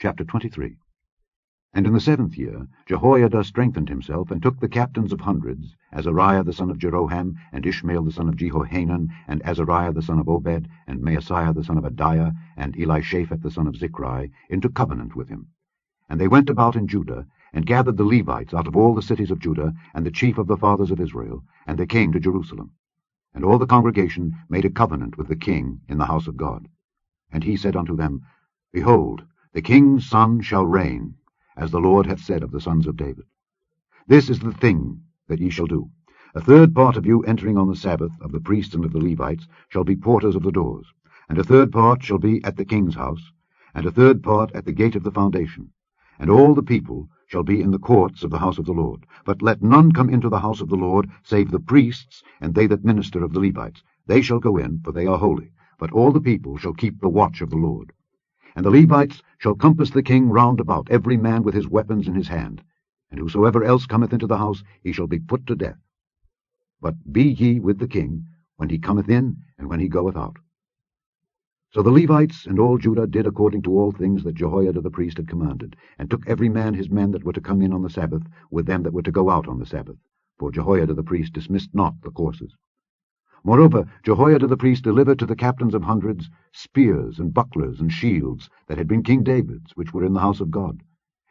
Chapter 23. And in the 7th year Jehoiada strengthened himself, and took the captains of hundreds, Azariah the son of Jeroham, and Ishmael the son of Jehohanan, and Azariah the son of Obed, and Maaseiah the son of Adiah, and Elishaphat the son of Zichri, into covenant with him. And they went about in Judah, and gathered the Levites out of all the cities of Judah, and the chief of the fathers of Israel, and they came to Jerusalem. And all the congregation made a covenant with the king in the house of God. And he said unto them, Behold, the king's son shall reign, as the Lord hath said of the sons of David. This is the thing that ye shall do. A third part of you entering on the Sabbath, of the priests and of the Levites, shall be porters of the doors, and a third part shall be at the king's house, and a third part at the gate of the foundation. And all the people shall be in the courts of the house of the Lord. But let none come into the house of the Lord, save the priests and they that minister of the Levites. They shall go in, for they are holy. But all the people shall keep the watch of the Lord. And the Levites shall compass the king round about, every man with his weapons in his hand. And whosoever else cometh into the house, he shall be put to death. But be ye with the king, when he cometh in, and when he goeth out. So the Levites and all Judah did according to all things that Jehoiada the priest had commanded, and took every man his men that were to come in on the Sabbath, with them that were to go out on the Sabbath. For Jehoiada the priest dismissed not the courses. Moreover, Jehoiada the priest delivered to the captains of hundreds spears and bucklers and shields that had been King David's, which were in the house of God.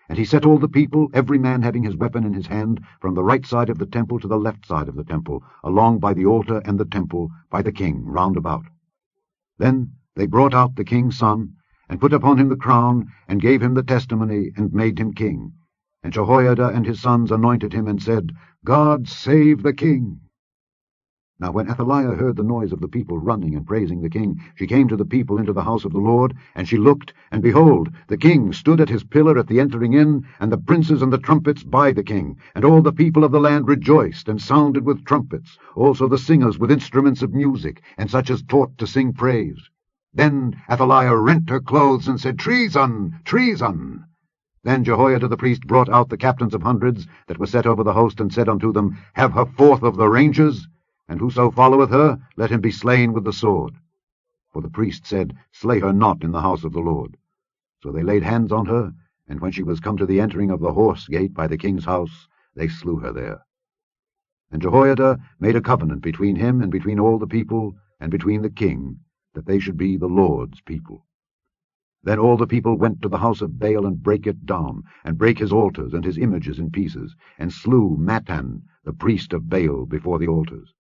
And he set all the people, every man having his weapon in his hand, from the right side of the temple to the left side of the temple, along by the altar and the temple, by the king, round about. Then they brought out the king's son, and put upon him the crown, and gave him the testimony, and made him king. And Jehoiada and his sons anointed him, and said, God save the king. Now when Athaliah heard the noise of the people running and praising the king, she came to the people into the house of the Lord, and she looked, and behold, the king stood at his pillar at the entering in, and the princes and the trumpets by the king. And all the people of the land rejoiced, and sounded with trumpets, also the singers with instruments of music, and such as taught to sing praise. Then Athaliah rent her clothes, and said, Treason! Treason! Then Jehoiada the priest brought out the captains of hundreds that were set over the host, and said unto them, Have her forth of the ranges, and whoso followeth her, let him be slain with the sword. For the priest said, Slay her not in the house of the Lord. So they laid hands on her, and when she was come to the entering of the horse gate by the king's house, they slew her there. And Jehoiada made a covenant between him and between all the people, and between the king, that they should be the Lord's people. Then all the people went to the house of Baal, and brake it down, and brake his altars and his images in pieces, and slew Mattan, the priest of Baal, before the altars.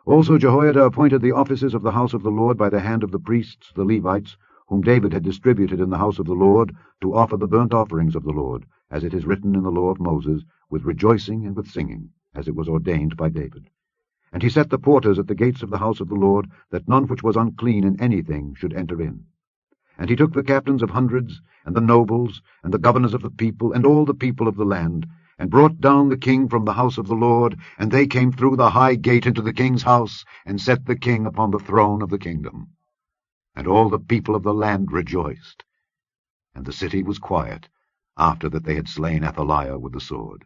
Also Jehoiada appointed the offices of the house of the Lord by the hand of the priests, the Levites, whom David had distributed in the house of the Lord, to offer the burnt offerings of the Lord, as it is written in the law of Moses, with rejoicing and with singing, as it was ordained by David. And he set the porters at the gates of the house of the Lord, that none which was unclean in anything should enter in. And he took the captains of hundreds, and the nobles, and the governors of the people, and all the people of the land, and brought down the king from the house of the Lord, and they came through the high gate into the king's house, and set the king upon the throne of the kingdom. And all the people of the land rejoiced. And the city was quiet, after that they had slain Athaliah with the sword.